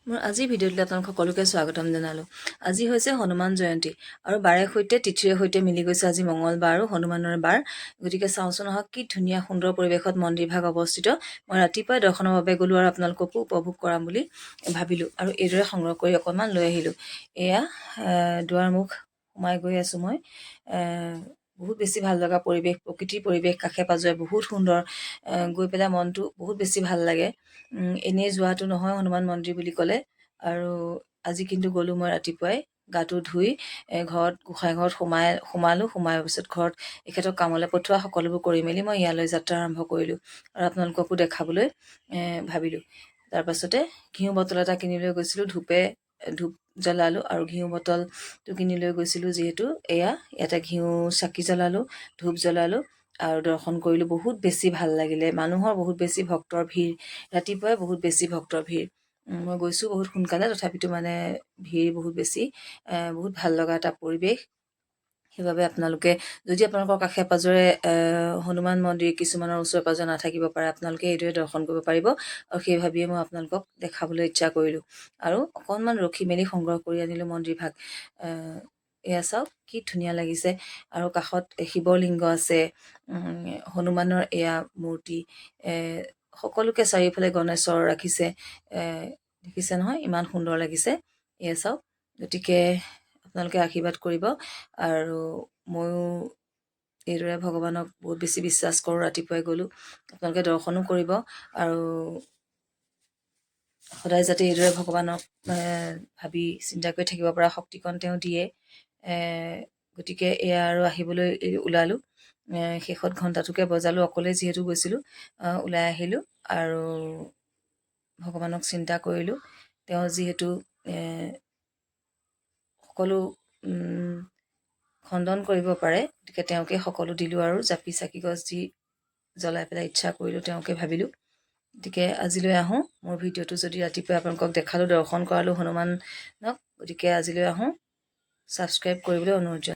মোৰ আজি ভিডিঅ'টোলৈ আপোনালোক সকলোকে স্বাগতম জনালোঁ। আজি হৈছে হনুমান জয়ন্তী আৰু বাৰে সৈতে তিথিৰে সৈতে মিলি গৈছে আজি মঙলবাৰ আৰু হনুমানৰ বাৰ। গতিকে চাওঁচোন আহক কি ধুনীয়া সুন্দৰ পৰিৱেশত মন্দিৰভাগ অৱস্থিত। মই ৰাতিপুৱাই দৰ্শনৰ বাবে গ'লোঁ আৰু আপোনালোককো উপভোগ কৰাম বুলি ভাবিলোঁ আৰু এইদৰে সংগ্ৰহ কৰি অকণমান লৈ আহিলোঁ। এয়া দুৱাৰমুখ সোমাই গৈ আছোঁ মই। বহুত বেছি ভাল লগা পৰিৱেশ, প্ৰকৃতিৰ পৰিৱেশ কাষে পাজৰে বহুত সুন্দৰ। গৈ পেলাই মনটো বহুত বেছি ভাল লাগে। এনেই যোৱাটো নহয় হনুমান মন্দিৰ বুলি ক'লে। আৰু আজি কিন্তু গ'লোঁ মই ৰাতিপুৱাই গাটো ধুই ঘৰত গোঁসাই ঘৰত সোমালোঁ। সোমাই পিছত ঘৰত এখেতক কামলৈ পঠোৱা সকলোবোৰ কৰি মেলি মই ইয়ালৈ যাত্ৰা আৰম্ভ কৰিলোঁ আৰু আপোনালোককো দেখাবলৈ ভাবিলোঁ। তাৰপাছতে ঘিউ বটল এটা কিনি লৈ গৈছিলোঁ, ধূপ জ্বলালোঁ আৰু ঘিউ বটলটো কিনি লৈ গৈছিলোঁ যিহেতু ইয়াতে ঘিউ চাকি জ্বলালোঁ, ধূপ জ্বলালোঁ আৰু দৰ্শন কৰিলোঁ। বহুত বেছি ভাল লাগিলে, মানুহৰ বহুত বেছি ভক্তৰ ভিৰ, ৰাতিপুৱাই বহুত বেছি ভক্তৰ ভিৰ। মই গৈছোঁ বহুত সোনকালে, তথাপিতো মানে ভিৰ বহুত বেছি। বহুত ভাল লগা এটা পৰিৱেশ। সেইবাবে আপোনালোকে যদি আপোনালোকৰ কাষে পাজৰে হনুমান মন্দিৰ কিছুমানৰ ওচৰে পাজৰে নাথাকিব পাৰে, আপোনালোকে এইদৰে দৰ্শন কৰিব পাৰিব আৰু সেই ভাবিয়ে মই আপোনালোকক দেখাবলৈ ইচ্ছা কৰিলোঁ আৰু অকণমান ৰখি মেলি সংগ্ৰহ কৰি আনিলোঁ মন্দিৰভাগ। এয়া চাওক কি ধুনীয়া লাগিছে আৰু কাষত শিৱলিংগ আছে, হনুমানৰ এয়া মূৰ্তি, সকলোকে চাৰিওফালে গণেশৰ ৰাখিছে। দেখিছে নহয় ইমান সুন্দৰ লাগিছে। এয়া চাওক, গতিকে আপোনালোকে আশীৰ্বাদ কৰিব আৰু ময়ো এইদৰে ভগৱানক বহুত বেছি বিশ্বাস কৰোঁ। ৰাতিপুৱাই গ'লোঁ, আপোনালোকে দৰ্শনো কৰিব আৰু সদায় যাতে এইদৰে ভগৱানক ভাবি চিন্তা কৰি থাকিব পৰা শক্তিকণ তেওঁ দিয়ে। গতিকে এয়া আৰু আহিবলৈ ওলালোঁ। শেষত ঘণ্টাটোকে বজালোঁ, অকলে যিহেতু গৈছিলোঁ। ওলাই আহিলোঁ আৰু ভগৱানক চিন্তা কৰিলোঁ। তেওঁ যিহেতু সকলো খণ্ডন কৰিব পাৰে, গতিকে তেওঁকে সকলো দিলোঁ আৰু জাপি চাকি গছ দি জ্বলাই পেলাই ইচ্ছা কৰিলোঁ, তেওঁকে ভাবিলোঁ। গতিকে আজিলৈ আহোঁ। মোৰ ভিডিঅ'টো যদি ৰাতিপুৱাই আপোনালোকক দেখালোঁ, দৰ্শন কৰালোঁ হনুমানক, গতিকে আজিলৈ আহোঁ। ছাবস্ক্ৰাইব কৰিবলৈ অনুৰোধ জনালোঁ।